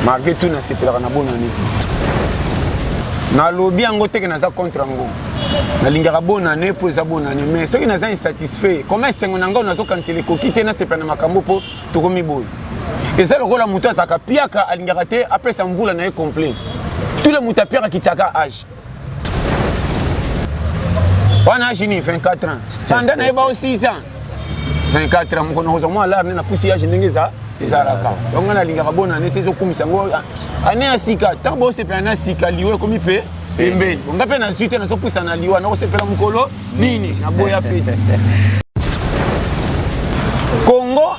malgré tout na sepelaka na bonne année na lobby yango teke naza contre yango nalingaka bonne année po eza bonne année mais soki naza insatisfait comment esengo na ngai nazokanisela ekoki te nasepela na makambo mpo tokomi boye eza lokola moto azalaka piaka alingaka te apesa mvula na ye complet tout le moto apiaka kitaka age wana age ni 24 ans panda na ye bao 6 ans 24 ans moko nakozwa mwa alarme na pusi age ndenge ezalaka yango nalingaka bonne année te ezokumisa yango ane ya sika ntango bosepela na sika liwa ekomi mpe pembeni onga mpe nazwi te nazopwisa na liwa nakosepela mokolo nini naboya fete Congo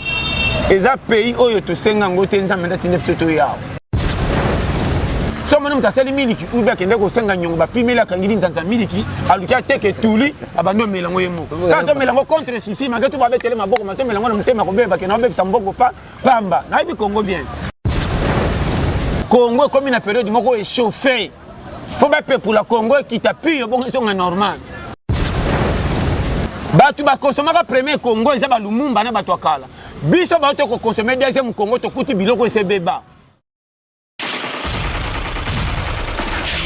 eza pays oyo tosenga yango te nzambe ndatinde biso toyawa so mwana moto asali miliki ubi akende kosenga nyongo bapimeli akangili nzanza miliki aluki ateke etuli abandi omela yango ye moko azomela yango contre souci mange tu babetele maboko mazomela yango na motema kobeba bakende babebisa maboko pamba nayebi Congo bien Congo ekomi na période moko échauffé faut bapepula Congo ekita pio bongo ezonga normal bato bakonsomaka premier Congo eza balumumba na bato akala biso bato kokonsome deuxième Congo tokuti biloko esebeba.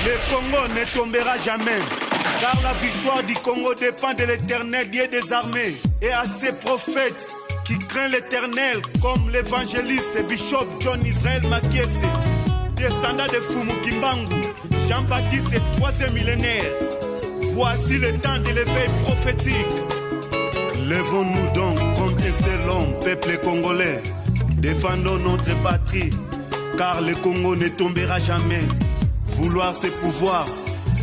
Le Congo ne tombera jamais, car la victoire du Congo dépend de l'Éternel, Dieu des armées, et à ses prophètes qui craignent l'Éternel, comme l'évangéliste Bishop John Israel Makiese, descendant de Fumu Kimbangu, Jean-Baptiste, 3e millénaire. Voici le temps de l'éveil prophétique. Lèvons-nous donc comme un seul homme, peuple congolais. Défendons notre patrie, car le Congo ne tombera jamais. Vouloir ses pouvoirs,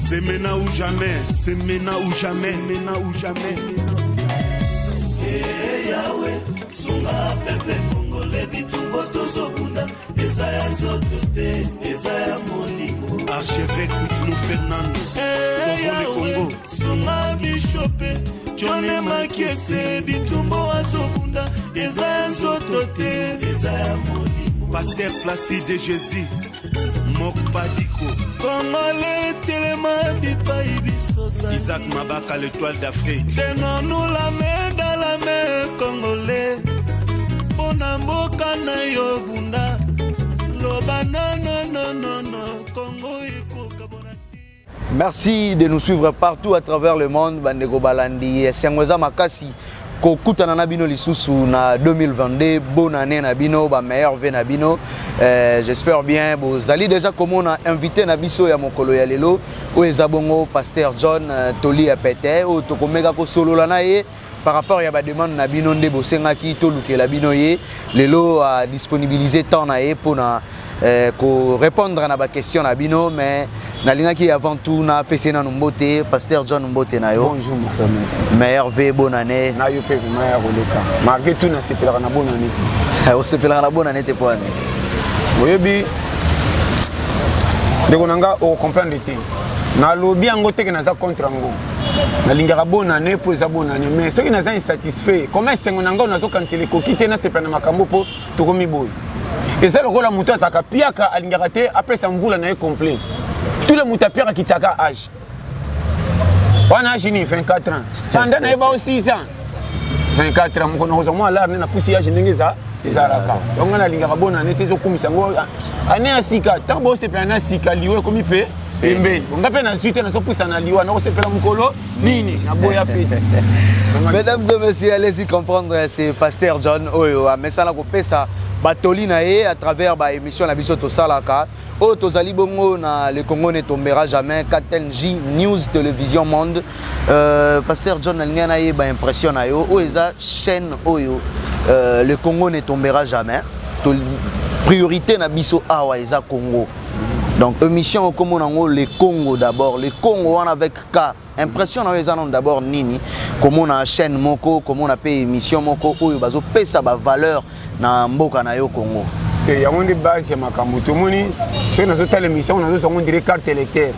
c'est maintenant ou jamais, c'est maintenant ou jamais, maintenant ou jamais. Eh Yahweh, sunga peuple congolais bitumbo tozobunda, Ezaya nzotote, Ezaya molimo. Archevêque Koutounou Fernando, eh Yahweh, sunga bishope, John Makiese bitumbo azobunda, Ezaya nzotote, Ezaya molimo. Pasteur Placide Jésus. Mokpadiko Congolais tellement bipai bisosa Isaac Mabaka l'étoile d'Afrique. Tenons-nous la main dans la main Congolais Pona mboka na yo bunda Loba non Congo iko kabonati. Merci de nous suivre partout à travers le monde. Bandeko Balandi Sengweza Makasi kokutana na bino lisusu na 2022. Bonne année na bino, ba meilleur vœu na bino. J'espère bien vous allez déjà comme on a invité na biso ya mokolo ya lelo o ezabongo Pasteur John Toli Apete o tokomeka ko solo la na ye par rapport ya ba demande na bino nde bosenga ki to lukela bino ye lelo a disponibiliser temps na ye pour na ko répondre na ba question na bino mais nalinga ki avant tout na PC na Mbote Pasteur John Mbote na yo. Bonjour mon frère, merci. Meilleur vœu, bonne année. Na yo pe meilleur oleka. Malgré tout na sepelaka na bonne année. On sepelaka na bonne année te po année. Oyebi ndeko nanga o comprendre te. Na lobby yango teke naza contre yango. Nalingaka bonne année po eza bonne année mais soki naza insatisfait comment esengo nanga nazokanisela ekoki te nasepela na makambo po tokomi boye. Eza lokola moto azalaka piaka alingaka te apesa mvula na ye complet tout le moto apiaka kitaka age wana age ni 24 ans panda na ye bao 6 ans 24 ans moko nakozwa mwa alarme na pusi age ndenge ezalaka yango nalingaka bonne année te ezokumisa yango ane ya sika ntango bosepela na sika liwa ekomi mpe pembeni onga mpe nazwi te nazopwisa na liwa nakosepela mokolo nini naboya fete. Mesdames et messieurs, allez-y comprendre, c'est Pasteur John Oyo amesala kopesa batoli na ye à travers ba émission na biso to salaka o tozali bongo na le Congo ne tombera jamais KTNJ News Télévision Monde. Pasteur John alinga na ye ba impression na yo o eza chaîne oyo le Congo ne tombera jamais to priorité na biso awa eza Congo. Donc émission comme on a le Congo d'abord, le Congo avec K. Impression na eza non d'abord nini comme on a chaîne moko comme on a payé émission moko oyo bazo pesa ba valeur na mboka na yo Congo. Te ya wonde base ya makambo to moni c'est na zota l'émission na zo ngondire carte électeur.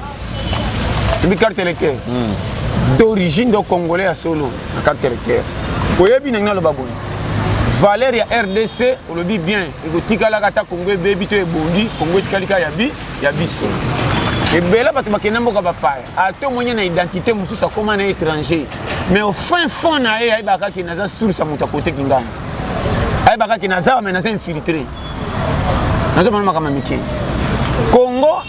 Une carte électeur. D'origine de congolais à solo na carte électeur. Oyebi na ngalo baboni. Valeur ya RDC on le dit bien et tikala kata Congo bebi to ebongi Congo tikalika ya biso. Et bela bato bakena mboka bapaya ato mwenye na identité mususa koma na étranger mais au fin fond na ye ayebaka ki naza source ya moto côté kingamba ayebaka ki naza mais naza infiltré nazomona makambo mike Congo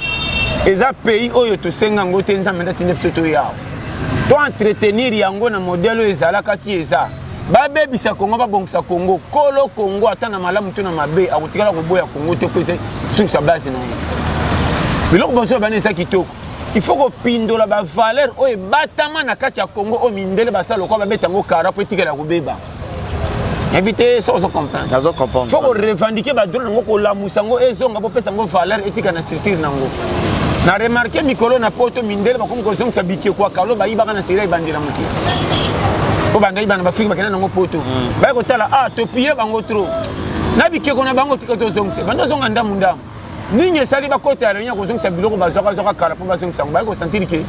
eza pays oyo tosenga ngo te nzambe ndatinde biso toyawo to entretenir yango na modèle ezalaka ti eza babebisa Congo babongisa Congo kolo Congo ata na malamu to na mabe akotikala koboya Congo te ko eza sur sa base na ye biloko bonso bana eza kitoko il faut kopindola ba valeur oyo batama na kati ya Congo o mindele basala ko babeta ngo kara po etikala kobeba éviter ça on comprend faut qu'on revendiquer ba drone ngo ko lamusa ngo ezonga bo pesa ngo valeur etika na structure nango na remarquer mikolo na poto mindele ba comme ko zonga sabiki kwa kalo ba ibaka na série bandira muki ko banda ibana ba fiki bakena nango poto ba ko tala to pied bango trop na bike ko na bango tikato zonga bando zonga ndamu ndamu ninye sali ba kota ya ko zonga biloko ba zoka zoka kala po ba zonga ba ko sentir que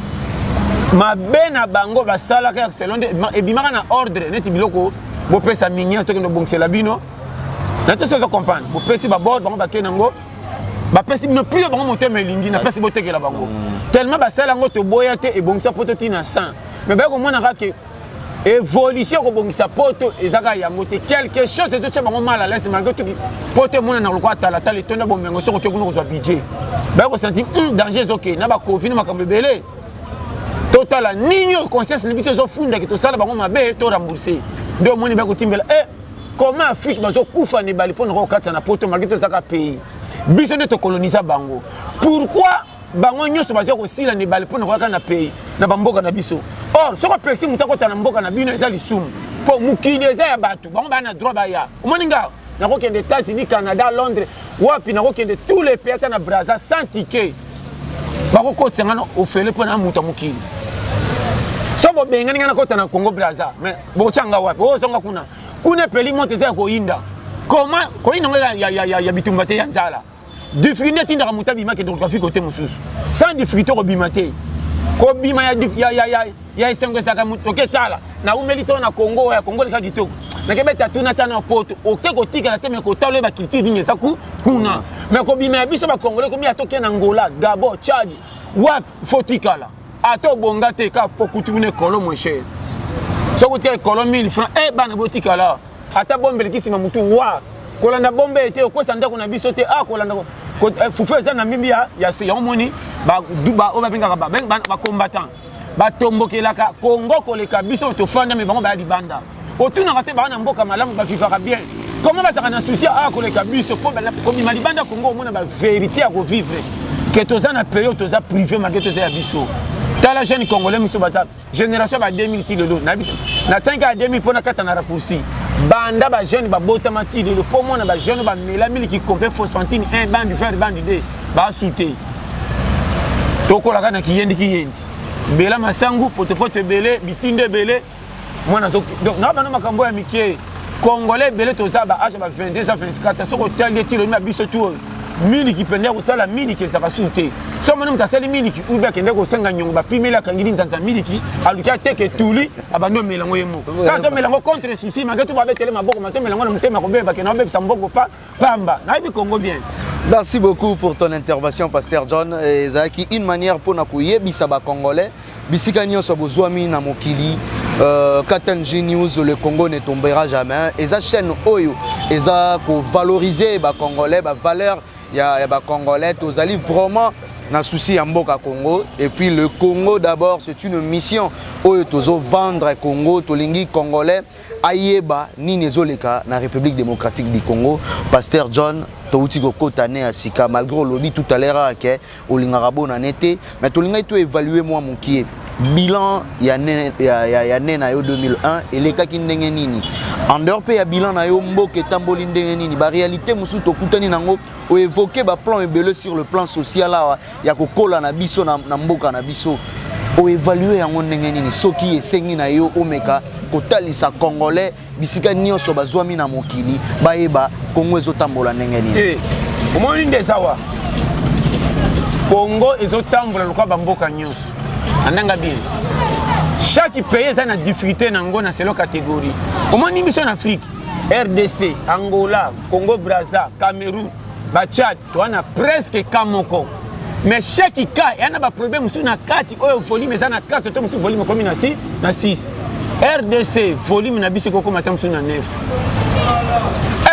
ma bena bango ba sala ka selon e bimaka na ordre neti biloko bo pesa minya to kendo bongse labino na te so comprendre bo pesi ba bord bango ba kenango ba pesi no plus bango moto melingi na pesi bo tekela bango tellement ba sala ngo to boya te e bongsa poto tina 100 mais ba ko mona ka ke évolution ko bongisa poto ezaka yango te quelque chose de tche bango mal à l'aise malgré tout poto mona na lokwa tala tala tonda bombengo so ko te kuno ko budget ba ko sentir danger OK na ba covid makambe belé total nini conscience ni biso zo funda ke to sala bango mabe to rembourser do moni ba ko timbela comment Afrique bazo kufa ne bali pona ko katsa na poto malgré tout ça pays biso ne to coloniser bango pourquoi bango nyoso bazo ko sila ne bali pona ko ka na pays na bamboka na biso or soko pexi mutako ta na mboka na bino eza lisumu po mukini eza ya batu bango ba na droit ba ya omoni nga na ko kende États-Unis Canada Londres wapi na ko kende tous les pays na Brazza sans ticket ba ko kotsa ngano ofele pona muta mukini sobo bengani ngana kota na Congo Brazza mais bo changa wapi o zonga kuna peli monte za ko inda comment ko inda ya bitumbate ya nzala difficulté tinda muta bima ke donc afiko te mususu sans difficulté ko bimate ko bima ya isengo saka muto ketala na umelito na Congo ya Congo leka kitoko na kebeta tuna tana poto oke ko tika la teme ko talo ba culture ni saku kuna mais ko bima biso ba Congolais ko mi atoke na Angola Gabon Tchad wap fotikala ato bonga te ka pokutune kolo mon cher so ko te kolo 1000 francs bana botika la ata bombe likisima mutu wa kolanda bombe ete ko sanda kuna biso te kolanda ko fufu za na mibia ya se yomoni ba duba o ba pinga ba combattant ba tombokelaka Congo koleka biso to fanda me bango ba di banda otuna kate ba na mboka malamu ba vivra bien comment ba saka na souci koleka biso po ba ko mi malibanda Congo mona ba vérité à vivre que toza na période toza privé malgré toza ya biso tala jeune congolais miso baza génération ba 2000 tilolo na tanga 2000 pona kata na raccourci banda ba jeune ba botama tilolo po mona ba jeune ba melamili qui compte phosphantine un band fer band de ba souté tokola kana kiyendi bela masangu potopoto belé bitinde belé mona donc na bana makambo ya mikie congolais belé toza ba age ba 22 24 soko tali tilolo na biso tout mini qui pendait au sala mini qui ça va sauter so mona mtasali mini qui uba kende ko senga nyongo ba pimela kangili nzanza mini qui aluka teke tuli abando melango yemo kaso melango contre souci malgré tout ba betele maboko maso melango na mutema ko beba ke na beba samboko pa pamba na ibi Congo bien. Merci beaucoup pour ton intervention, Pasteur John. Ezaki une manière pour nakuye bisaba congolais, bisika nyonso bozwami na mokili. KTNG News, le Congo ne tombera jamais. Eza chaîne oyo, eza ko valoriser ba congolais, ba valeur ya ba congolais. Tozali vraiment na souci ya mboka Congo. Et puis le Congo d'abord, c'est une mission oyo tozo vendre Congo, tolingi congolais. Ayeba ni nezoleka na République démocratique du Congo. Pasteur John touti ko kotane asika malgré lobby tout à l'heure que olingara na nete mais tolinga to évaluer moi mon qui est bilan ya na yo 2001 eleka ki ndenge nini en dehors pe ya bilan na yo mboke tamboli ndenge nini ba réalité musu to kutani nango o évoquer ba plan ebele sur le plan social là ya ko kola na biso na mboka na biso o évaluer yango ndenge nini soki esengi na yo omeka kotalisa congolais bisika nyonso bazwami na mokili bayeba Congo ezotambola ndenge nini omoni ndezawa Congo ezotambola lokwa bamboka nyonso andanga bien chaque pays a une difficulté nango na selo catégorie omoni biso en Afrique RDC Angola Congo Brazza Cameroun ba Tchad to ana presque kamoko mais chaque cas il y a un problème sur na 4 oyo volume eza na 4 to musu volume comme na 6 RDC volume na biso ko matam sur na 9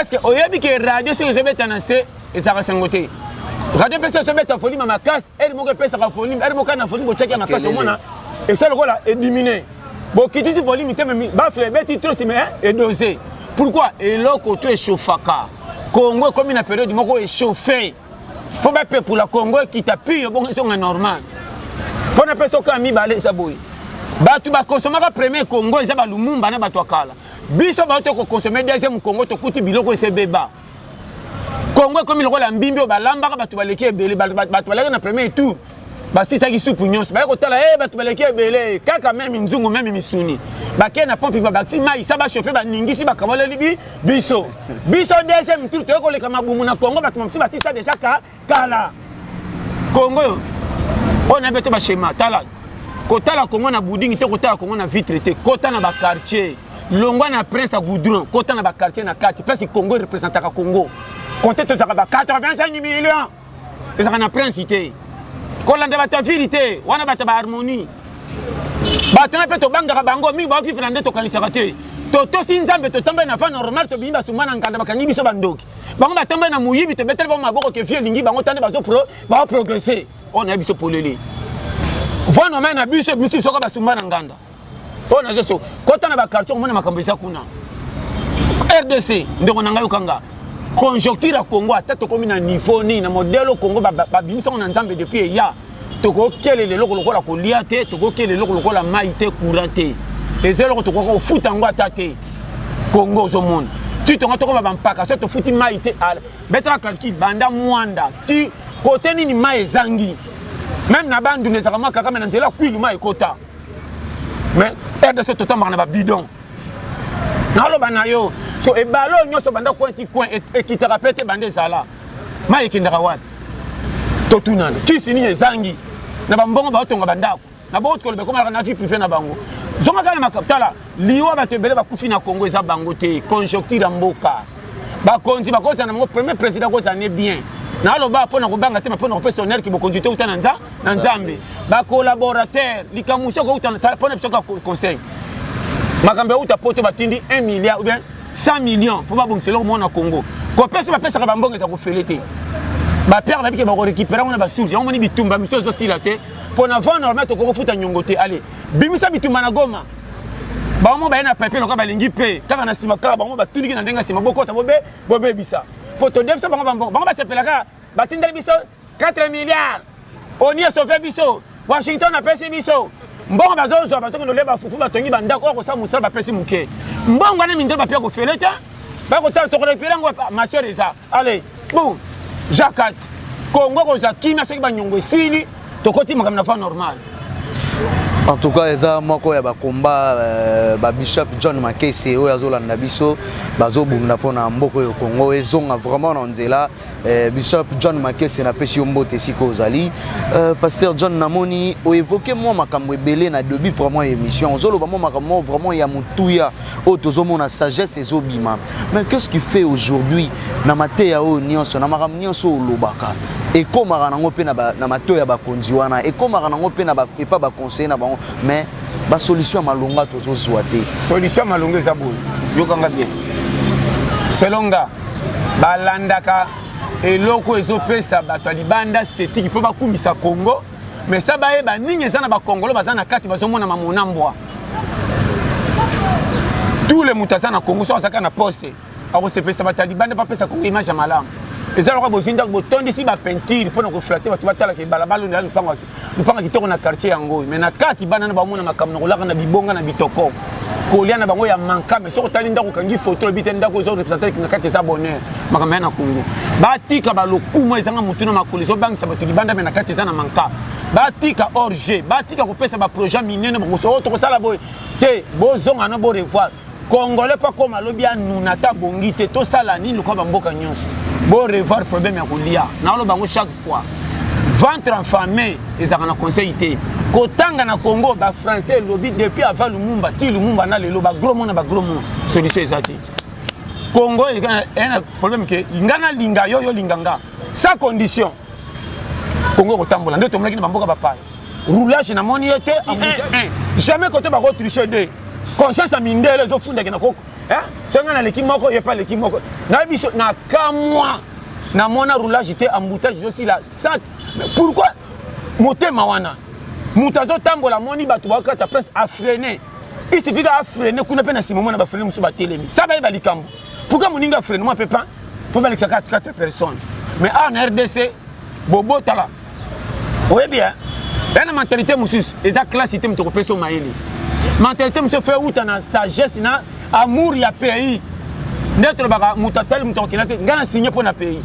parce que oyebi que radio soki ezobeta na se ezaka sango te radio mpe soki ezobeta volume ya makasi ere moko epesaka volume ere moko na volume botyaki ya makasi omona esa lokola edimine bokitisi volume te bafle ebeti trop sime edose pourquoi eloko to echauffaka Congo ekomi na période moko échauffé fo bapepula Congo ekita pio bongo ezonga normal mpona mpe soki ya mibale eza boye bato bakonsomaka premier Congo eza balumumba na bato akala biso bato kokonsome deuxième Congo tokuti biloko esebeba Congo ekomi lokola mbimbi oyo balambaka bato baleki ebele bato baleki na premier tour basisaki supu nyonso baye kotala bato baleki ebele kaka meme nzungu meme misuni bakei na pompe babakisi mai sa bachauffe baningisi bakaboleli biso deuxième tour toye koleka mabumu na Congo bato mosusu basisa deja kala Congo oyo na beto bashema tala kotala Congo na budingi te kotala Congo na vitre te kota na bakartier longwa na prince à goudron kota na bakartier na kati place Congo représentaka Congo compte tozaka ba 85 millions ezaka na prince te kolanda bato ya ville te wana bato ba harmonie bato na mpe tobangaka bango mingi baofifela nde tokanisaka te totosi nzambe totambali na fa normal tobimi basumba na nkanda bakangi biso bandoki bango batambali na moyibi tobeteli bango maboko ke vie elingi bango tande baoprogresse oyo na ye biso polele voi normal na biso soka basumba na nganda oyo nazo so kota na bakartier omona makambo eza kuna RDC ndeko na ngai okanga conjoncture ya Congo ata tokomi na niveau nini na modèle Congo babimisango na nzambe depuis eya tokokelela eloko lokola kolia te tokokelela eloko lokola mai te courant te eza eloko tokoka kofuta yango ata te Congo ozomona ti tonga tokoba bampaka so tofuti mai te betala calcul banda mwanda ti kote nini mai ezangi même na bandunda ezaka mwa kaka me na nzela kwilu mai ekota mais RDC totambaka na babidon naloba na yo so ebalo nyonso banda coin ekitaka pe te banda ezala mai ekendaka wapi totunana kisi nini ezangi na bambongo baotonga bandako na baoto koloba ekomaka na vie privé na bango zonga kaka na makapitala liwa bato ebele bakufi na Congo eza bango te conjoncture ya mboka bakonzi bakozala na bango premier président kozala ne bien naloba mpona kobanga te mpona kopesa honneur ki bokonzi te uta na nzambe bacolaborateur likambo soko uta mpona biso kaka conseil makambo euta poto batindi 1 milliard ou bien 100 millions mpo babongisela komona na Congo kopesa bapesaka bambongo eza kofele te bapere babike bakorécupéra ngo na basource yango moni bitumba miso ezosila te mpona va normal tokokofuta nyongo te ale bimisa bitumba na Goma bango baye na pepe loka balingi mpe kaka na nsima kaka bango batindiki na ndenge ya nsima bokota bobebisa mpo todefisa bango bambongo bango basepelaka batindeli biso 4 milliards oni esauve biso Washington apesi biso mbongo bazozwa bazokende olie bafufu batongi bandako oyo kosala mosala bapesi moke mbongo wana mindele bapia kofele te bakotala tokolepela yango matière eza ale bon jakat Congo kozwa kimia soki banyongo esili tokoti makambo na fa normal en tout cas eza moko ya bakomba babishop John Makese oyo azolanda biso bazobunda mpona mboka oyo Congo ezonga vraiment na nzela Bishop John Makese na pesi yo mbote siko ozali Pasteur John namoni o évoqué moi makambo ebele na début vraiment émission ozoloba moi makambo vraiment ya mutuya o tozomona sagesse ezobima mais qu'est-ce qui fait aujourd'hui na mateya o nyonso na makambo nyonso olobaka ekomaka nango pe na mateya ya bakonzi wana ekomaka nango pe na epa ba conseiller na bango mais ba solution malonga tozozwa te solution malonga eza boye yokanga bien selonga balandaka eloko ezopesa bato ya libanda esthétique mpo bakumisa Congo mais sa bayeba nini eza na bakongolo baza na kati bazomona mamona mbwa tous les moto aza na Congo so azaka na poste akosepesa bato ya libanda bapesa Congo image ya malamu eza lokola bozindaka botondisi bapeinture mpona koflate bato batalaka ebalabala ondela lupanga kitoko na quartier yango mais na kati bana na bamona makambo na kolaka na bibonga na bitoko kolia na bango ya manka mais soko tali ndako kangi photo bite ndako zo représenter na kati za bonheur makambo na Congo batika balokumo ezanga mutuna makoli zo bangisa bato libanda mais na kati za na manka batika orge batika kopesa ba projet minene bakoso to kosala boy te bozonga no bo revoir Congolais pas comme alobi anuna ta bongi te to sala nini ko bamboka nyonso bo revoir problème ya kolia na lo bango chaque fois ventre enfamé ezaka na conseil te kotanga na Congo ba français lobby depuis avant Lumumba ti Lumumba na lelo ba gros monde solution ezati Congo il y a un problème que ngana linga yo linganga sans condition Congo kotambola ndeto mlaki na bamboka ba roulage na moni ete jamais côté ba tricher de conscience mindele zo funda ke na songa na l'équipe moko y a pas l'équipe moko na biso na kamwa na mona roulage était embouteillage aussi là ça pourquoi motema wana mutazo tambola moni bato ba ta presse a freiner il suffit de freiner kuna pe na simomo na ba freiner musu ba telemi ça ba likambo pourquoi moninga freiner moi peut pas pour ba l'exa 4 personnes mais en RDC bobo tala oui bien la mentalité musus eza classité mtoko peso maeli mentalité monsieur fait outa na sagesse na amour ya pays ndetro baka mutatel mtoko kinate ngana signer pour na pays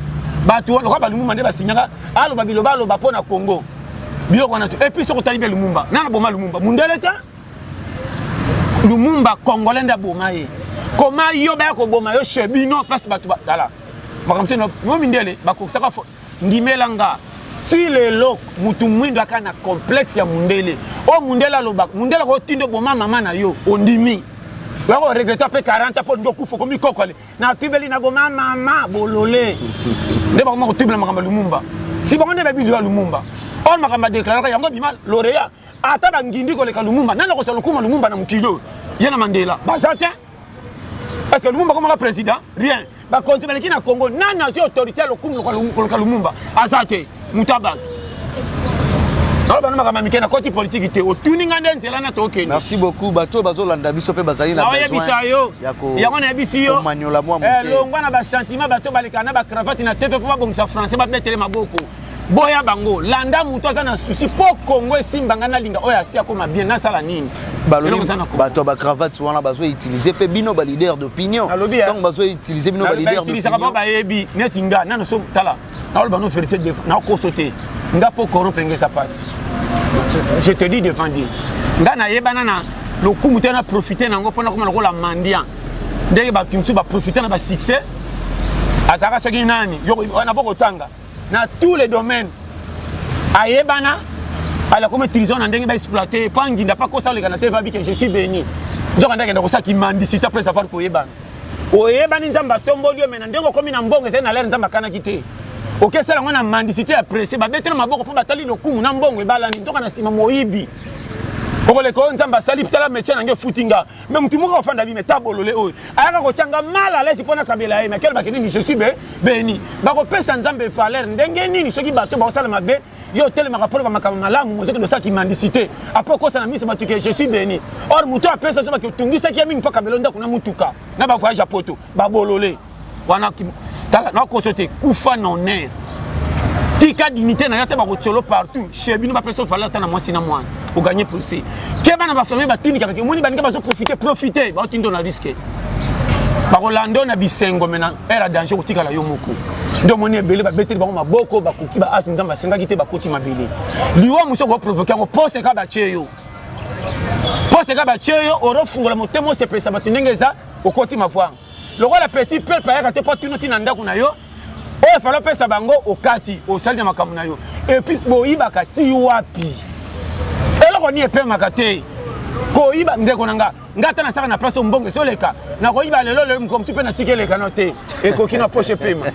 bato lo ba lumumba nde ba signaka alo ba biloba lo ba pona Congo biloko wana et puis soko talibe Lumumba nana boma Lumumba mundeleta Lumumba congolais nda boma ye comment yo ba ko boma yo chebino place bato tala makamse no mindele ba ko saka ndimelanga si le lok mutu mwindo akana complexe ya mundele o mundela lo ba mundela ko tindo boma mama na yo ondimi wako regrette pe 40 po ndo kufa komi kokole na tibeli na goma mama bolole nde ba ko tibela makamba Lumumba si ba nde ba bilwa Lumumba on makamba déclarer yango bima lauréat ata bangindi ko leka Lumumba nana ko salo kuma Lumumba na mukilo yena Mandela bazate parce que Lumumba comme le président rien ba continuer na Congo nana si autorité lo kuma ko Lumumba azate mutabak merci beaucoup bato bazolanda biso pe bazali na besoin ya kona bisiyo manyola mwa muke longwa na ba sentiment bato balekana ba cravate na tete pour bongisa français ba betele maboko boya bango landa muto aza na souci po Congo esimbanga na linga oya asia koma bien na sala nini bato ba cravate wana bazo utiliser pe bino ba leader d'opinion donc bazo utiliser bino ba leader d'opinion ba yebi netinga nano so tala na ba no vérité na ko sauter nga po corrompre ngesa passe. Je te dis devant Dieu. Ngana yebana na le coup mutena profiter nango pona comme la mandian. Ndenge ba kimsu ba profiter na ba succès. Azaka soki nani yo na boko tanga na tous les domaines. Ayebana ala comme utiliser na ndenge ba exploiter pangi nda pas ko ça le kana te va bi que je suis béni. Nzoka ndenge ndako ça qui mendicité après savoir ko yebana. Oyebani nzamba tombolio mena ndenge komi na mbongo c'est na l'air nzamba kana kité. Ok, c'est là qu'on a mendicité apprécié. Bah, bête ma boque pour batailler le coup, n'a bon, et balani, donc on a sima moibi. Pour les cons, nzamba sali, peut-être la métier n'a footinga. Même tout le monde enfant d'avis, mais tabololé, oh. Alors qu'on tient mal à l'aise, pour na kabela, mais quel bakini, je suis béni. Bah, on peut s'enzambe falaire, n'engeni, ceux qui battent, bah, ça m'a bé. Yo, tel ma rapport, ma kamala, mon que de ça qui mendicité. Après, quoi, ça n'a mis ce matin, je suis béni. Or, mouton a fait ça, que tu dis ça qui a mis une fois kabelonda, qu'on a moutuka. N'a pas voyage à poto, bah, bololé. Wana qui. Na consulté kufa non air tika dignité na yata ba ko cholo partout chez bino ba personne fallait attendre moi sina moi pour gagner procès ke bana ba famille ba tini ka ke moni ba ndika ba so profiter ba tindo na risque ba ko lando na bisengo mena era danger ko tika la yo moko ndo moni ebele ba beteli ba ko maboko ba ko ti ba as nzamba senga kite ba koti mabele liwa muso ko provoquer ko poste ka ba cheyo oro fungola motemo se pesa ba tinengeza ko koti mavwa. Le roi la petite pelle par exemple pas tout notre nanda kuna yo o falo pesa bango okati o sali na makamuna yo et puis boyiba kati wapi elo ko ni epe makate ko yiba ndeko nanga ngata na saka na place mbongo soleka na ko yiba lelo le comme tu peux na tikele kanote e ko kina poche pema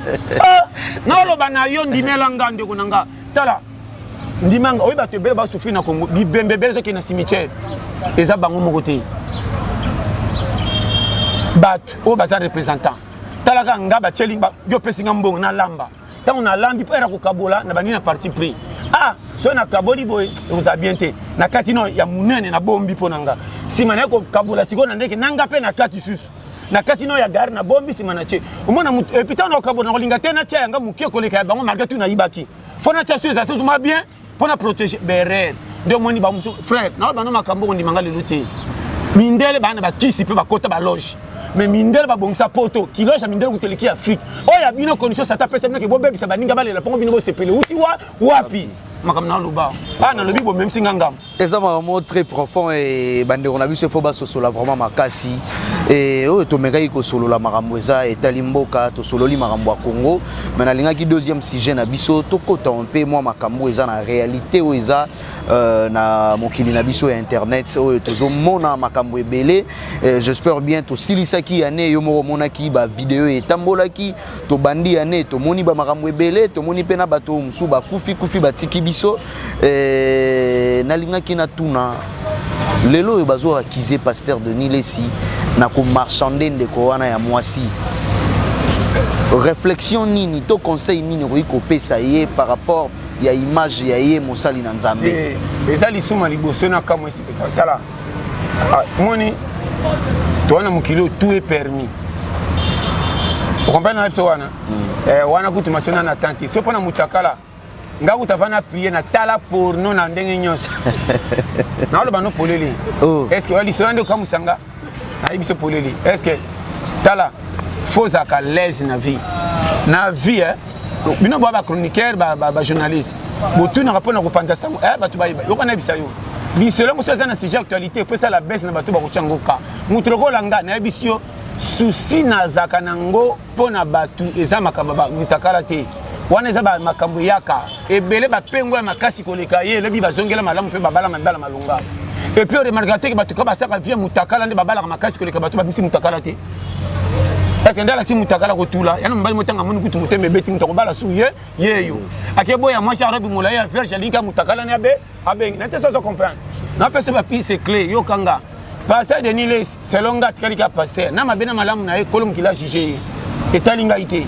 na lo bana yo ndimela ngande kunanga tala ndimanga oyiba te bele ba souffrir na Congo bibembe bele zo ki na cimetière eza bango mokote bat o baza représentant talaka ngaba chelinga yo pesinga mbongo na lamba tango na lambi pera ko kabola na banina parti pris so na kaboli boy vous a bien te na katino ya munene na bombi ponanga sima na ko kabola siko na ndeke nanga pe na kati susu na katino ya gare na bombi sima na che umona epita na kabola na linga te na che nga mukie koleka bango magatu na ibaki fona cha suza susu ma bien pona protéger berer de moni ba musu frère na ba no makambo ndi mangale luté mindele bana ba kisi pe ba kota ba loge mais mindele ba bongisa poto ki loge mindele ku teleki Afrique oya bino condition ça ta pesa ke bobe bisa baninga balela pongo bino bo sepele uti wapi makamna luba na lobi bo même singangam eza vraiment très profond et bande on a vu ce faut ba sosola vraiment makasi et to mekai ko solo la makambo eza etali mboka to sololi makambo ya Congo mais na linga ki deuxième sujet na biso to kota on pe moi makambo eza na réalité o eza na mokili na biso ya internet o tozo mona makambo ebele j'espère bien to silisaki ane yo mo monaki ba vidéo etambolaki to bandi ane to moni ba makambo ebele to moni pe na bato musu ba kufi ba tiki biso na linga ki na tuna lelo oyo bazo accuser pasteur Denis Lesi na ko marchander ndeko wana ya mwasi. Réflexion nini to conseil nini ko pesa ye par rapport ya image ya ye mosali na Nzambe. Eza lisuma liboso na kamwe sipesa tala. Moni toana mukilo tout est permis. Vous comprenez ça wana? Wana kutumasiona na tante. So pona mutakala. Nga utavana prier na tala porno na ndenge nyonso. Na lo bano poleli. Est-ce que wali so ndo kamusanga? Na ibiso poleli. Est-ce que tala faut à l'aise na vie. Na vie bino ba chroniqueur ba journaliste. Botu na rapport na kopanja sango batu ba yo kana bisa yo. Biselo mo so za na sujet actualité peut ça la baisse na batu ba ko changoka. Mutroko langa na bisio souci na zaka nango pona batu eza makamba mutakala te. Wana eza ba makambo yaka ebele ba pengo ya makasi koleka ye lebi bazongela malamu pe babala mandala malonga. Et puis on remarque que batu ka basaka via mutakala nde babala makasi koleka batu ba bisi mutakala te. Parce que ndala ti mutakala ko tula yana mbali motanga moni kutu muteme beti mutako bala su ye yo akebo ya mwasha robi mulaya ya verge linka mutakala ne abe na te so comprendre na pese ba pise clé yo kanga passer de Niles selonga tikali ka passer na mabena malamu na e kolom kila juger etalinga ite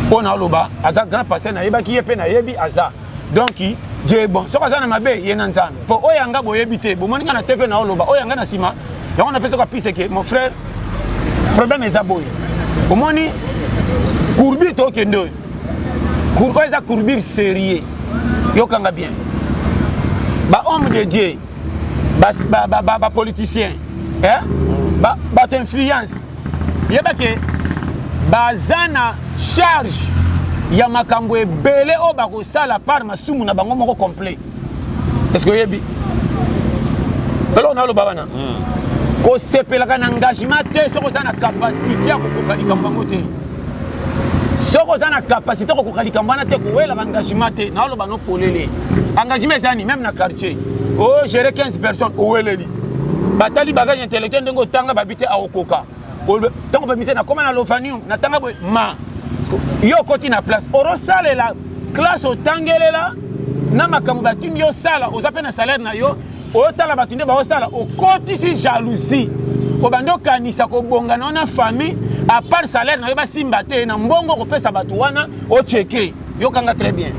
pona loba aza grand passer na yeba ki yepe na yebi aza donc je bon so kaza na mabe ye na nzambe po oyanga boyebi te bo moninga na TV na loba oyanga na sima yango na pese ko pise ke mon frère problème est aboy omoni courbir to kendo courbe eza courbir sérieux yo kanga bien ba homme de Dieu ba politicien ba influence yeba ke bazana charge ya makambo ebele o ba ko sala par masumu na bango moko complet est-ce que yebi alors na lo babana ko sepelaka na engagement te soko za na capacité ya kokokalika mbango te soko za na capacité ya kokokalika mbana te kowela engagement te na lo bano polele engagement ezani même na quartier oh gérer 15 personnes oweleli batali bagage intellectuel ndengo tanga babite aokoka tango bamise na koma na lofanium na tanga ma yo koti na place orosale la classe otangelela na makambo batuni yo sala ozape na salaire na yo otala batunde ba osala okotisi jalousie obando kanisa ko bonga na famille à part salaire na yo ba simba te na mbongo ko pesa batu wana o checker yo kanga très bien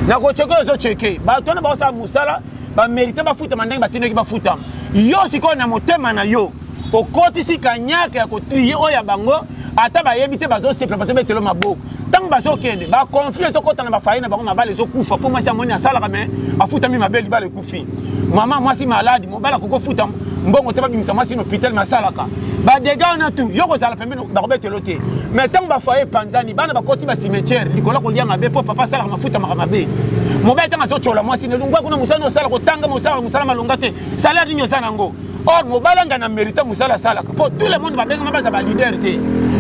na ko checker zo checker batu na ba osala musala ba mériter ba futa mandenge batinde ki ba futa yo siko na motema na yo okotisi kanyaka ya ko trier oya bango ata ba yebite bazo se préparer betelo maboko tant bazo kende ba confiance okota na ba faina bango mabale zo kufa pour moi ça moni asala kame afuta mi mabeli bale kufi maman moi si malade mo bala koko futa mbongo te ba bimisa moi si no hôpital masalaka ba dégâts na tout yo ko sala pembeni ba betelo te mais tant ba faye panzani bana ba koti ba cimetière likola ko lia mabe po papa sala mafuta mabe mo ba tanga zo chola moi si ne lungwa kuna musana sala ko tanga musala malonga te salaire ninyo sana ngo or mo balanga na mérite musala sala pour tout le monde ba benga ba za ba leader te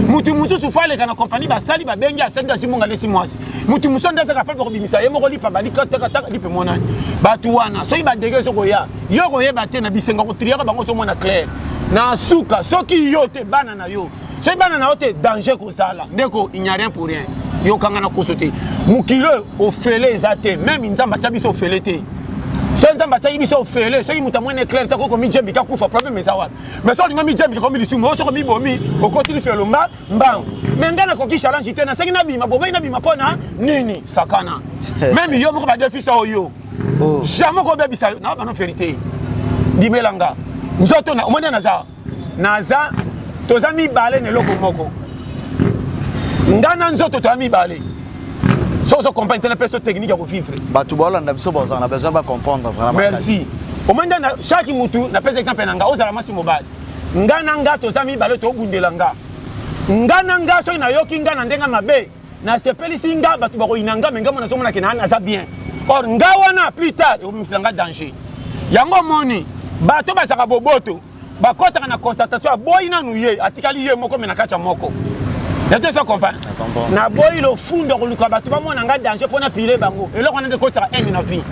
mutu tu fale kana compagnie ba sali ba benga senda zimunga lesi mwasi mutu musonda za kapal ko bimisa ye moko lipa ba likata lipe monani batu wana so iba dege so ko ya yo ko yeba te na bisenga ko triaka bango so mona clair na suka soki yo te bana na yo so bana na ote danger ko sala ndeko il n'y a rien pour rien yo kanga na kosote mukilo ofele ezate même nzamba chabiso ofele te so nzamba chayi biso ofele so imuta mwana clair ta ko mi jembi ka kufa problème ezawat mais so linga mi jembi ko mi lisumo so ko mi bomi o continue faire le mbang mais ngana ko ki challenge te na sengi na bima bobo ina bima pona nini sakana même yo moko ba defi sa oyo jamais ko bebisa na ba no vérité dimelanga nzoto na omona naza tozami balé ne loko moko ngana nzoto to ami balé so comprendre la personne technique à vivre batu bolanda biso boza na besoin ba comprendre vraiment merci omona na chaque mutu na pesa exemple nanga ozala masi mobali ngana nga tozami balé to bundelanga ngana nga so na yoki ngana ndenga mabe na sepeli singa batu bako inanga menga mona so mona kenana za bien or nga wana plus tard o mislanga danger yango moni bato basaka boboto bakota na constatation boy na nuye atikali ye moko mena kacha moko yate so comprendre na boy lo fundo ko luka bato ba mona nga danger pona pile bango eloko na de kota en na vie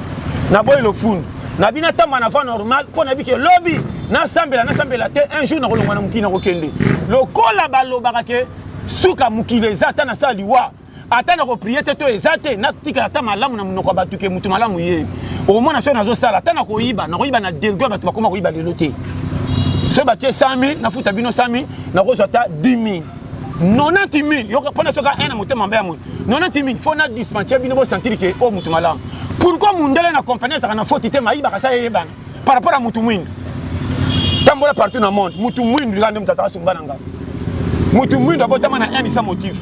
na boy lo fundo na bina tamba na va normal pona bike lobby na sambela te un jour na ko longwana mukina ko kende lokola balo bakake suka mukile zata na saliwa atana ko prier te to ezate na tika ata malamu na munoko batuke mutu malamu ye au moins na so nazo sala atana ko yiba na ko yiba na dergo batu bakoma ko yiba lelo te so ba tie 100,000 na futa bino 100,000 na ko zota 10,000 90,000 yo ko pona soka un motema mbe amu 90,000 faut na dispenser bino bo sentir que o mutu malamu pourquoi mundele na compagnie ça na faute te mayiba ka sa yebana par rapport à mutu mwindu tambola partout dans le monde mutu mwindu ngande mutasa sumbana nga mutu mwindu abotama na un isa motif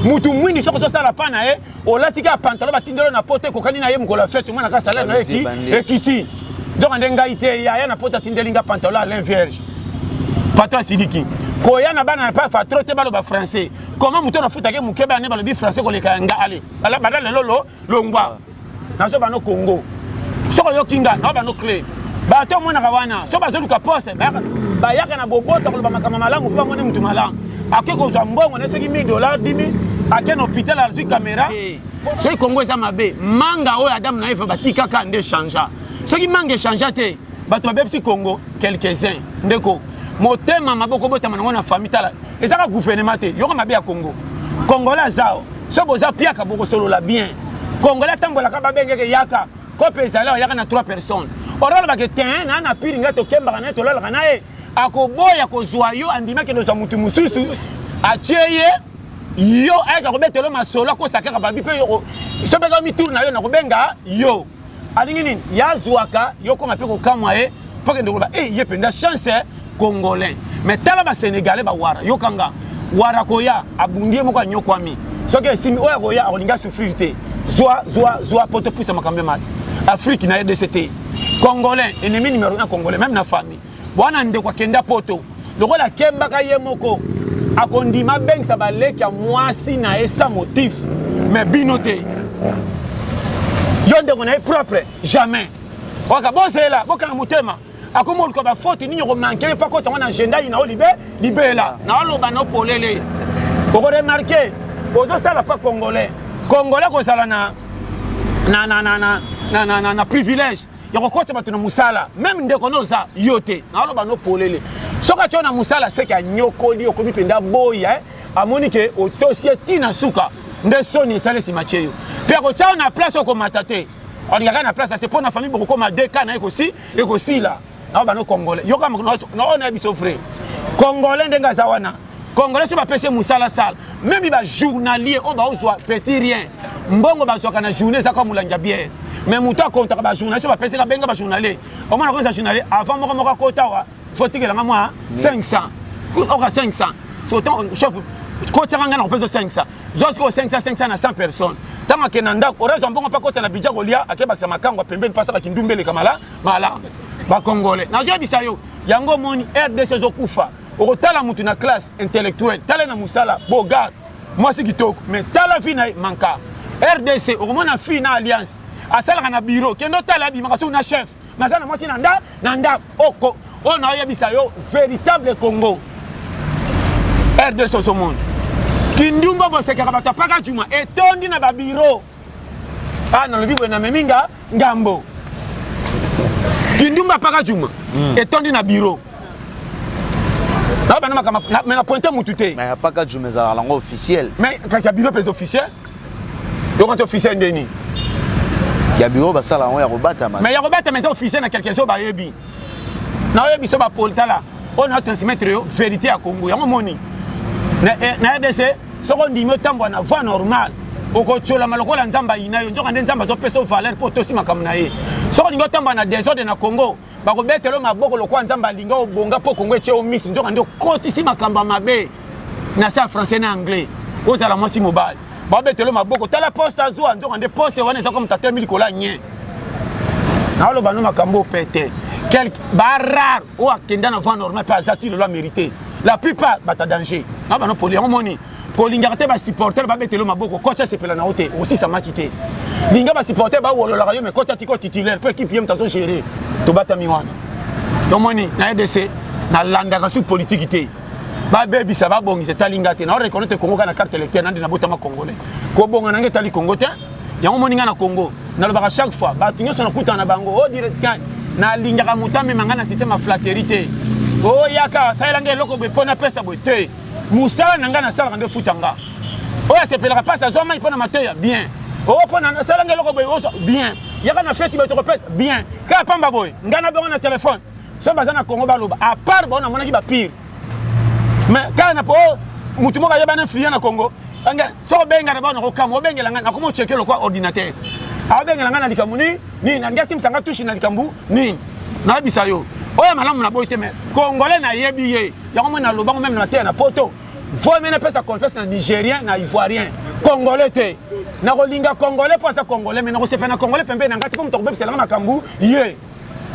mutu mwindu soko so sala pana olatika pantalon batindelo na pote kokani na ye mukola fête mwana ka salaire na eki ekiti donc ndenga ite ya na pote tindelinga pantalon à l'un vierge patron sidiki koya na bana pa fa trop te balo ba français comment mutu na futa ke mukeba ne balo bi français ko le kanga ale bala badala lolo longwa na so bano Congo soko yo kinga na bano clé bato mwana kawana so bazoluka pose ba yaka na bobota ko ba makama malamu pa mwana mutu malamu akeko za mbongo na soki $1000 10,000 akeno hôpital à la caméra so Congo za mabe manga o adam na efa batika ka nde changea soki manga changea te bato babepsi Congo quelques-uns ndeko motema maboko botama na famille tala ezaka gouvernement te yoko mabe ya Congo Congolais zao so boza piaka boko solo la bien Congolais tambola ka babengeke yaka ko pesa la yaka na 3 personnes orala ba ke ten na piringa to kemba na to la kana akoboya kozwa yo andima ke loza mutu mususu acheye yo aka ko betelo masolo ko sakaka babi pe yo so bega mi tour na yo na ko benga yo alingi nini yazwaka yo ko mapeko kamwa poke ndo ba ye penda chance congolais mais tala ba sénégalais ba wara yo kanga wara ko ya abundie moko nyokwami so ke simi oya ko ya olinga souffrir te zwa poto puisa makambe mat Afrique na RDC congolais ennemi numéro 1 congolais même na famille bwana nde kwa kenda poto lokola kemba ka ye moko akondima bengisa baleki ya mwasi na esa motif mais binote yonde kona propre jamais waka bosela boka mutema akomo ko ba faute ni ko manquer pas ko tanga na agenda ina libela na loba no polele ko remarquer ozo sala pas congolais ko sala na privilège yoko kocha batu na musala même ndeko noza yote na aloba no polele soka chona musala seka nyokoli okomi penda boya amoni ke otosie tina suka nde soni sale si macheyo pe ko chao na place ko matate on yaka na place c'est pour na famille boko ma deka na ekosi la na ba no congolais yoka no on biso frère congolais ndenga zawana congolais so ba pese musala sala même ba journalier on ba ozwa petit rien mbongo ba soka na journée ça comme mulanja bière mais muta konta ba journaliste ba pese ka benga ba journaliste au moins na journaliste avant moko kota wa faut que la maman 500 oka 500 surtout chef ko tsanga na peso 500 zosko 500 na 100 personnes tama kenanda orazo mbongo pa kota na bidja golia akeba sa makangwa pembeni pasa ka kindumbele kamala mala ba congolais na jo bisayo yango moni RDC zo kufa okotala mutu na classe intellectuelle tala na musala bogar moi c'est kitoko mais tala fi na manka RDC okomona fi na alliance asala na bureau kendo tala bi makasu na chef mazana mwasi nanda oko on a yebisa yo véritable Congo RDC so monde kindumba bo sekaka bata paka juma etondi na ba bureau na lobi bwe na meminga ngambo kindumba paka juma etondi na bureau mais na pointe mutute mais paka juma za langue officielle mais quand il y a bureau pes officiel yo quand officiel ndeni ya bureau basala on ya robata mais ya robata mais officiel na quelque chose ba yebi na yebi so ba politala on a transmettre vérité à Congo ya moni na RDC soko ndimo tambo na voie normale oko chola malokola nzamba inayo njoka nde nzamba zo peso valeur pour tosi makamna ye soko ndimo tambo na désordre na Congo ba ko betelo maboko lokwa nzamba linga obonga po Congo che o miss njoka nde kotisi makamba mabe na sa français na anglais ozala mosi mobile ba betelo maboko tala poste azwa njoka nde poste wana za comme tatel milikola nye na lo bano makambo pété quel barar ou akenda na voie normale pas azati le la mérité la plupart bata danger na bano poli moni polingarte ba supporter ba betelo maboko coach sepela na hote aussi ça match té linga ba supporter ba wolo la rayo mais coach tiko titulaire peut équipe yem tazo gérer to bata miwana to moni na RDC na landa sur politique té ba bebi ça va bongi c'est talingate na reconnaître Congo na carte électorale na ndina botama congolais ko bonga na ngeta li Congo té yango moni na Congo na lobaka chaque fois ba tinyo sona kuta na bango o direct na linga mutame mangana système a flatérité o yaka ça elanga eloko be pona pesa bote musala nanga na sala nde futanga oyo asepelaka mpasi azwa mai mpo na mateya bien oyo mpo na asalanga eloko boye ozo bien yaka na feti bato kopesa bien kaka pamba boye ngai na bango na telefone so baza na Congo baloba à part bao namonaki bapire mais kaka na po mutu moko ayeba na influent na Congo so obenga na bao nakokama obengela ngai nakoma ocheke lokwa ordinateur abengela ngai na likambo nini nalingi asimisanga tushe na likambo nini nayebisa yo oyo malamu na boyi te mais congolais nayebi ye yango moi nalobango meme na mateya na poto faut mene pesa confesse na nigérien na ivoirien congolais te nakolinga congolais mpo aza congolais mais nakosepela na congolais pembe na ngai te mpo moto akobebiselanga makambo ye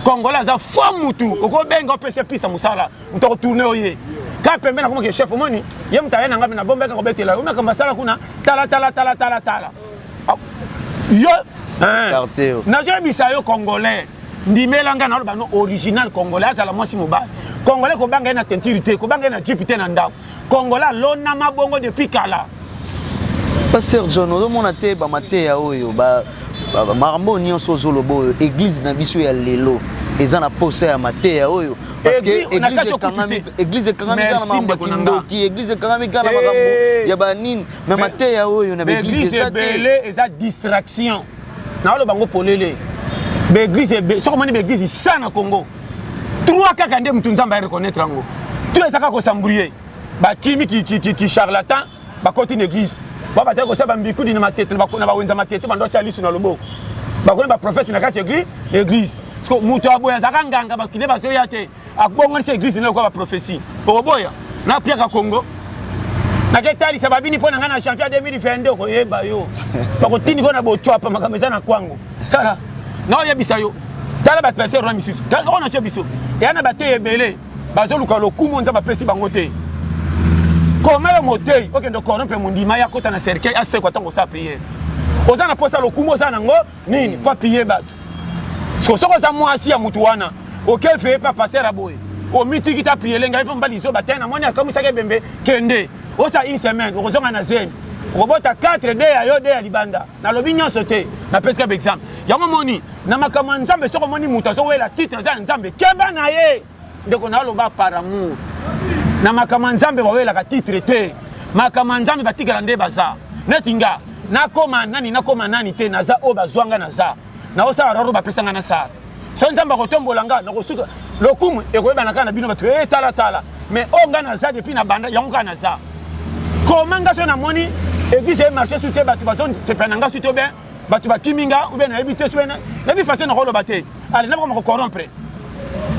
congolais aza fo mutu okobenga opesa pisa mosala moto akotourne oye ka pembe nakomoke chef omoni ye moto aye na ngai me nabombeka kobetela yo makambo asala kuna tala yo nazoyebisa yo congolais ndimelanga na oloba no original congolais azala mwasi mobali congolais kobanga ye na teinture te kobanga ye na jipe te na ndako congolais alona mabongo depuis kala Pasteur John ozomona te bamateya oyo makambo nyonso ozoloba oyo église na biso ya lelo eza na posa ya mateya oyo parce que église ekangami kaka na makambo ya kindoki église ekangami kaka na makambo ya banini mais mateya oyo na baéglise eza te eza distraction na oloba ngo polele baéglise soko moni baéglise isa na Congo 3 kaka nde mutu nzambe areconnaître yango tu ezaka kosambrouiller bakimi ki charlatan bakoti na église babataki kosala bambikudi na matete na bawenza matete bando atya lisu na loboko bakoni baprofete na kati église parce que mutu aboya azaka nganga bakile bazoya te akubongonisa église na lokwa baprophétie okoboya na piaka Congo naketalisa babini mpo na ngai na champion 2022 okoyeba yo bakotindi ko na botwapa makambo eza na kwango tala naoyebisa yo tala bato base roi misusu ona tyo biso eya na bato ebele bazoluka lokumu nzambe apesi bango te koma yo motei okende corrompre mondima ya kota na cercueil asekwa ntango osala priere oza na posa lokumu oza nango nini mpo aprie bato soki oza mwasi ya mutu wana okefeye mpe paster aboye omitiki ta priere ngai mpo mbali zoba te namoni akomisaki ebembe kende osa une semaine okozonga na zemi okobota 4 de ya yo de ya libanda nalobi nyonso te napesika baexemple yango moni na makambo ya nzambe soki omoni mutu azowela titre aza ya nzambe keba na ye ndeko naloba par amour na makambo ya nzambe bawelaka titre te makambo ya nzambe batikala nde baza neti nga nakoma nani te naza oyo bazwanga naza naosala roro bapesanga na sala so nzambe akotombola nga nakosuka lokumu ekoyebana kaka na bino bato talatala mais oyo nga naza depuis na banda yango kaka naza koma nga so namoni église emarché su te bato bazosepela na nga su te ou bien bato bakimi nga ou bien nayebi te nayebi façon nakoloba te ale nabakoma kocorrompre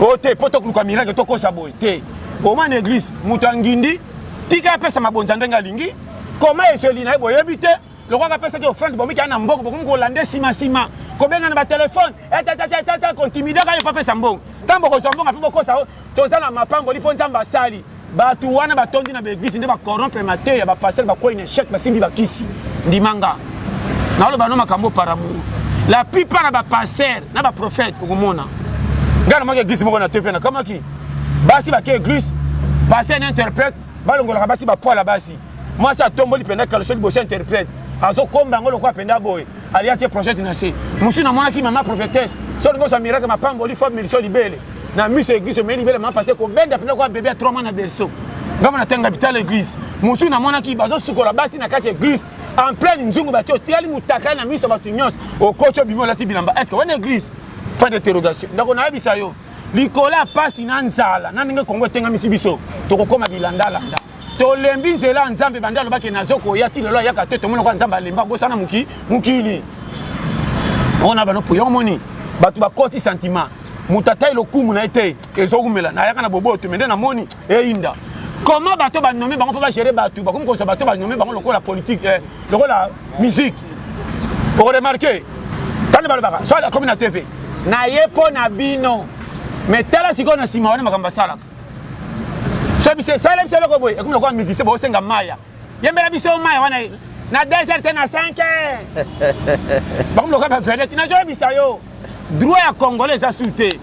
o te mpo tokoluka miracle tokosa boye te oma na église moto angindi tika apesa mabonza ndenge alingi koma esoli na ye boyebi te lokwaka apesaki offrande bomiki na mbongo bokomi kolanda nsima kobenga na batelefone kontimidaka yo mpo apesa mbongo ntango bokozwa mbongo mpe bokosa toza na mapamboli mpo nzambe asali bato wana batondi na baeglise nde bacorrompre mateya bapaster bakwei na échec basimbi bakisi ndimanga naoloba no makambo par amour la plupart na bapaster na baprophète okomona ngai namaki église moko na tv nakamaki basi bake église paster na interprète balongolaka basi bapoala basi mwasi atomboli mpenza kaloso liboso interprète azokomba yango lokwa mpenza boye alia tie projet na se mosu namonaki mama prophétesse so lingo sa miracle mapamboli fo miliso libele na miso église omei libele mama pase kobenda mpenza kwa bebe ya 3 mois na berceau ngamo natenga bitala église mosu namonaki bazosukola basi na kati église en pleine nzungu bato otiali mutaka na miso bato nyonso okoti obimi olati bilamba est ce que wana église point d'interrogation ndako nayebisa yo likolo ya pasi na nzala na ndenge kongo etengamisi biso tokokoma bilandalanda tolembi nzela ya nzambe bandi alobaki nazokoya ti lelo ayaka te tomona kwa nzambe alemba bosana mokili ona banopo yo moni bato bakoti sentiment moto atai lokumu na ye te ezokumela nayaka na boboto me nde namoni eyinda comment bato banome bango mpo bagere bato bakomi kozwa bato banome bango lokola politique lokola musique okoremarke tani balobaka so akomi na tv na ye mpo na bino me tala sikoyo na nsima wana makambo asalaka so bise sala biso eloko boye ekomi lokola musicien bosenga maya yembela biso maya wana na 2h te na 5h bakomi lokola bavedete nazoyebisa yo droit ya congolais eza su te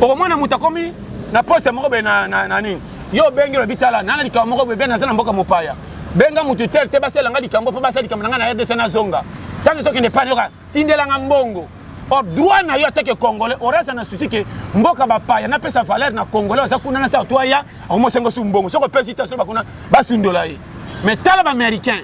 okomona moto akomi na poste moko boye na nini yo bengi lobi tala nana likambo moko boye be naza na mboka mopaya benga motu tel te basalanga likambo mpo basala likambo na ngai na rdc nazonga ntango ezokende pane yoka tindelanga mbongo or droit na yo ateke congolais oreza na susi ke mboka bapaya napesa valeur na congolais aza kuna na sa toya akomosengo su mbongo soko opesi te so bakuna basundola ye mais tala baaméricain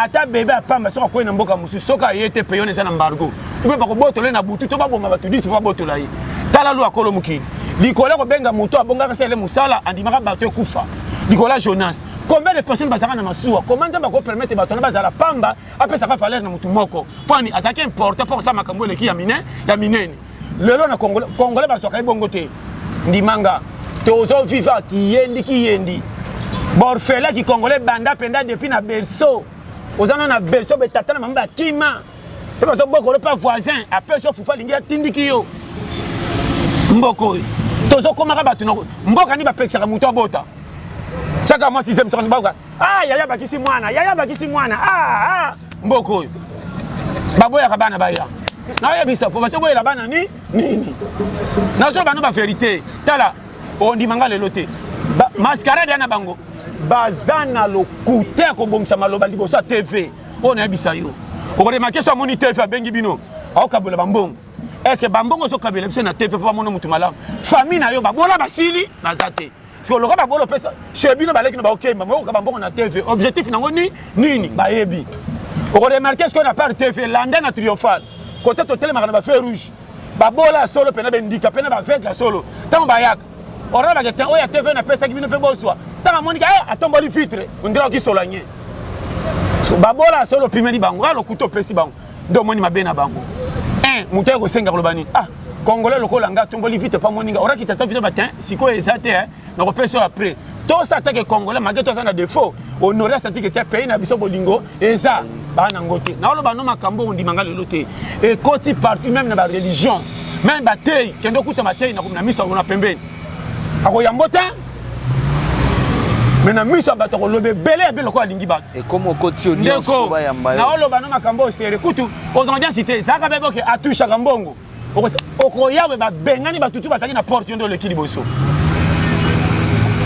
ata bébé apamba soka koye na mboka mosusu soka ye te payone eza na embargo mpe bakobotola na butu to baboma bato 10 mpo babotola ye tala lu akolo mokili likolo kobenga moto abongaka sele mosala andimaka bato ekufa likolo Jonas combien de personnes bazalaka na masuwa comment nzambe akopermettre bato na bazala pamba apesaka valeur na motu moko mponi azalaki important mpo kosala makambo eleki ya minene lelo na congolais bazwaka ye bongo te ndimanga tozovivre kiyendi borfele ki congolais banda penda depuis na berceau ozana na berceau betata na mamba kima pe bazo bokolo pa voisin apesho fufa lingi atindiki yo mboko tozo komaka batu mboka ni bapekisaka mutu abota chaka moi 6e seconde baoka yaya bakisi mwana mboko baboyaka bana baya nayebisa po baso boyela bana nini nazo bano ba vérité tala ondimanga lelo te mascarade na bango bazana lokute kobongisa maloba liboso ya TV on ayebisa yo okodemake so amoni TV abengi bino aokabola bambongo est-ce que bambongo so kabela biso na TV po bamona mutu malamu famille na yo babola basili baza te so loka babolo pesa chez bino baleki na baokemba mo ka bambongo na TV objectif nango nini bayebi okodemarke ce qu'on appelle TV landa na triomphal côté totel makana ba feu rouge babola solo pena bendika pena ba avec la solo tango bayaka ora ba kete oya TV na pesa kibino pe boswa tanga monika atomboli vitre ondira ki solanye so babola solo primeri bango alo kuto pesi bango ndo moni mabena bango mutu ko senga kolobani congolais lokola nga tomboli vitre pa moninga ora kitata vitre batin siko ezate na ko peso après to sa take congolais malgré to ça na défaut honorer senti que te pays na biso bolingo eza bana ngote na oloba no makambo ondimanga lelo te et koti partout même na ba religion même batei kendo kuta matei na komna miso na pembeni ako yambota mais na miso bato ko lobe belé be loko alingi bato et comme koti audience ko ba yamba na oloba no makambo sere kutu aux audience cité zaka bebo ke atusha kambongo oko yawe ba bengani batutu basaki na porte yondo le kili boso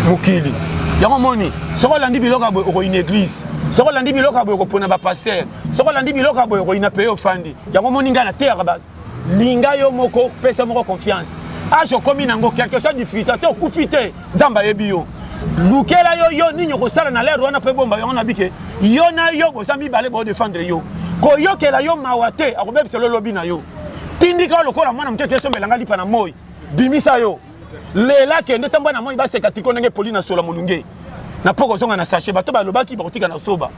mukili yango moni soko landi biloka boy oko une église soko landi biloka boy oko pona ba pasteur soko landi biloka boy oko ina paye ofandi yango moni nga na terre ba linga yo moko pesa moko confiance ajo komi nango quelque chose difficile to kufite nzamba yebi yo lukela yo ninyo ko sala na lero wana pe bomba yango na bike yo na yo ko sami bale bo défendre yo ko yo kela yo mawate akobebisa lo lobi na yo tindika lokola mwana mteke so melanga lipa na moyi bimisa yo lela kende tamba na moyi ba sekatiko ndenge poli na sola mulunge na poko zonga na sachet bato ba lobaki ba kotika na soba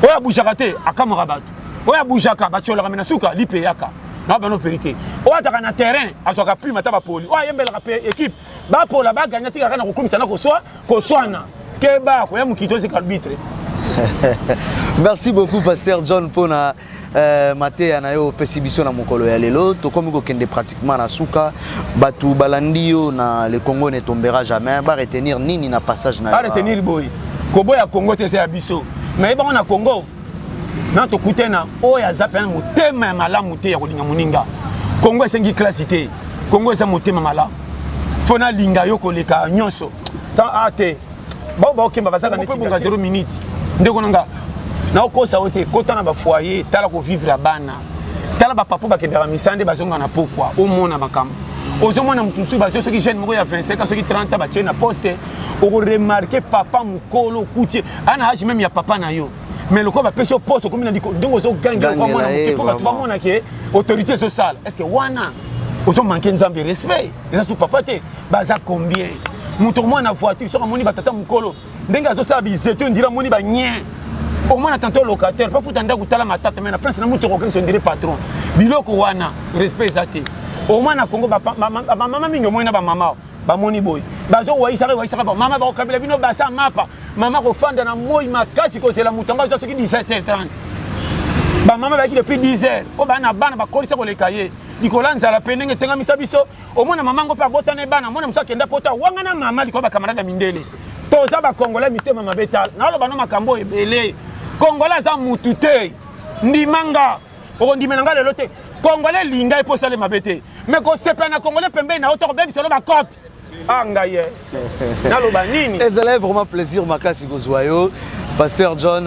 oya bujaka te akamora bato oya bujaka ba chola kamena suka lipe yaka na ba no vérité oya taka na terrain azoka plus mata ba poli oya yembela ka équipe ba pola ba gagner tika kana kokumisa na ko swana keba ko ya mukito se arbitre. Merci beaucoup Pasteur John Pona Maté anayo pesibiso na mokolo ya lelo to komi ko kende pratiquement na suka batu balandio na le Congo ne tombera jamais ba retenir nini na passage na ba retenir boy kobo ya Congo te se abiso mais ba na Congo na to kutena o ya zapena mutema malamu te ya kolinga muninga Congo esengi classité Congo esa mutema malamu fona linga yo koleka nyonso ta ate ba okemba bazaka ne bonga 0 minute ndeko nanga na okosa ote kota na ba foyer tala ko vivre bana tala ba papa ba kedara misande bazonga na pokwa o mona makambo ozomona mutusu bazo soki jeune moko ya 25 soki 30 ba tchena poste o remarquer papa mukolo kuti ana haji même ya papa na yo mais loko ba peso poste comme na liko ndongo zo ganga kwa mwana mutepo ba mona ke autorité sociale est-ce que wana ozo manquer nzambe respect eza su papa te baza combien muto mwana voiture soka moni batata mukolo ndenga zo sa bizeto ndira moni ba nye au moins tantôt locataire pas foutre ndako tala matata mais na place na muto ko kenso ndire patron biloko wana respect zate au moins na Congo mama mingi mo na ba mama ba moni boy bazo waisa ba mama ba kabila bino basa mapa mama ko fanda na moi makasi ko c'est la mutanga zo soki 17h30 ba mama ba ki depuis 10h o ba na bana ba kolisa ko le cahier likolanza la penenge tenga misabiso au moins na mama ngo pa botane bana mona musakenda pota wanga na mama liko ba camarade mindele toza ba congolais mitema mabeta na lo bano makambo ebele congolais za mutute ndimanga o ndimenanga lelo te congolais linga e posale mabete mais ko sepa na congolais pembe na auto bebi solo ba copie angaye na lo banini ezala vraiment plaisir makasi kozwa yo Pasteur John,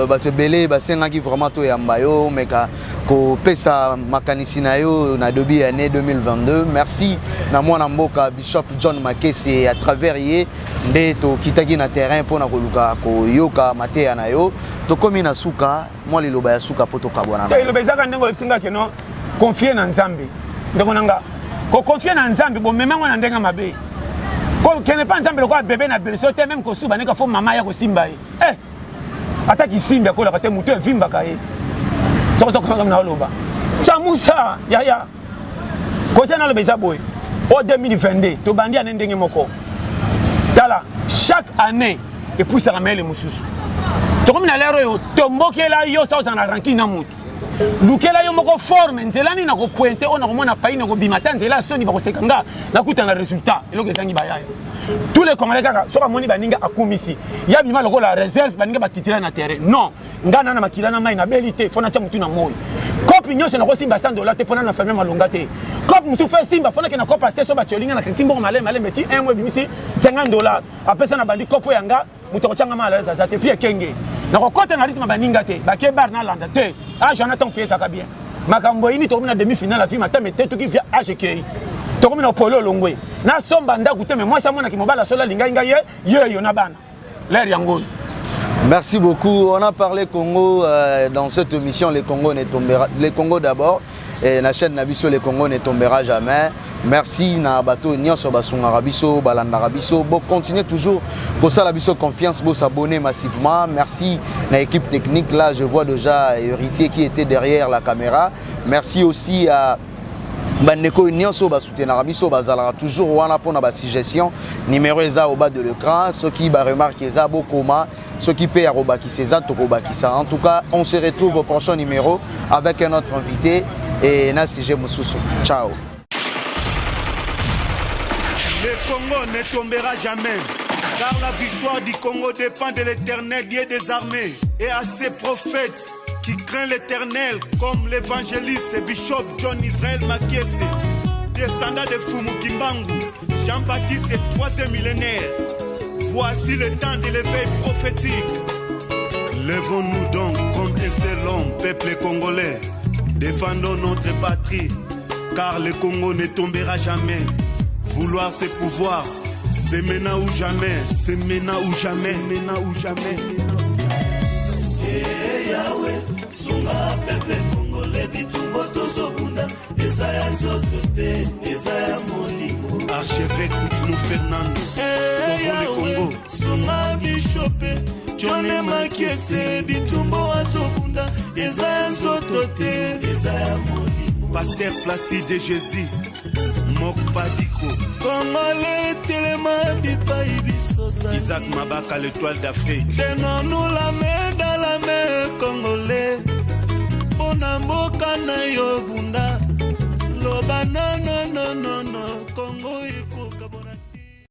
bato belé basengaki vraiment to yamba yo meka ko pesa makanisi na yo na dobi année 2022. Merci na mwana mboka Bishop John Makese à travers ye nde to kitaki na terrain pona ko luka ko yoka mateya na yo to komi na suka moi liloba ya suka poto kabona na. Liloba ezaka ndengo lepsinga ke no confier na Nzambe. Ndeko nanga ko confier na Nzambe bo memango na ndenga mabe. Ko kene pa Nzambe lokwa bébé na berceau te même ko suba ne ka fo mama ya ko simba ye. Ataki simba ko la kate mutu vimba kaye. Soko kama na loba. Chamusa ya. Ko tena lo beza boy. O 2022 to bandi na ndenge moko. Tala chaque année et pour ça ramène les mususu. To comme na lero yo tombokela yo sa na ranking na mutu. Lukela yo moko forme nzela ni na ko pointer on na ko mona paine ko bimata nzela soni ba ko sekanga na kuta na résultat eloko esangi bayaya. Tous les Congolais soka moni baninga akumisi ya bima loko la réserve baninga batitira na terrain non ngana na makila na mai na belité fona cha mutu na moyo kopi nyose na ko simba $100 te pona na famille malonga te kopi mutu fait simba fona ke na kopa steso ba cholinga na kimbo malé meti un mois bimisi $50 apesa na bandi kopo yanga mutu ko changa mala za te pie kenge na ko kota na rythme baninga te ba ke bar na landa te ah Jonathan pièce ka bien makambo ini to na demi finale vie matame te to ki via HK to comme na polo longwe na somba ndaku te mais moi ça mona ki mobala sola linga inga ye yo na bana l'air yango. Merci beaucoup. On a parlé Congo dans cette émission. Les Congo d'abord. Et la chaîne Nabiso, les Congo ne tombera jamais. Merci na bato nyonso basunga rabiso balanda rabiso. Bon continuez toujours pour ça la biso confiance, vous s'abonner massivement. Merci na équipe technique là, je vois déjà Héritier qui était derrière la caméra. Merci aussi à Bandeko nyonso ba soutenir biso bazala toujours wana pona ba suggestion numéro eza au bas de l'écran, ceux qui ba remarquer eza bokoma, ceux qui paient aroba qui seza tokobaki ça. En tout cas, on se retrouve au prochain numéro avec un autre invité et na sujet mususu. Ciao. Le Congo ne tombera jamais, car la victoire du Congo dépend de l'Éternel, Dieu des armées, et à ses prophètes qui craint l'Éternel, comme l'évangéliste Bishop John Israël Makese, descendant de Fumu Kimbangu, Jean-Baptiste et 3e millénaire. Voici le temps de l'éveil prophétique. Lèvons-nous donc comme un seul homme, peuple congolais. Défendons notre patrie, car le Congo ne tombera jamais. Vouloir c'est pouvoir, c'est maintenant ou jamais, c'est maintenant ou jamais, maintenant ou jamais. Yahweh, sunga peuple congolais, bitumbo tozobunda, Ezaya nzotote, Ezaya molimo. Archevêque Koutounou Fernando, Yahweh, sunga bishopé, John Makese, bitumbo azobunda, Ezaya nzotote, Ezaya molimo. Pasteur Placide Jésus, Mokpadiko, Congolais, Téléma, Bipaï, Bissosa, Isaac Mabaka, l'étoile d'Afrique. Tenons-nous la main dans la main, Congolais. Bonamboka na yo bunda, loba non, non, non, non, non.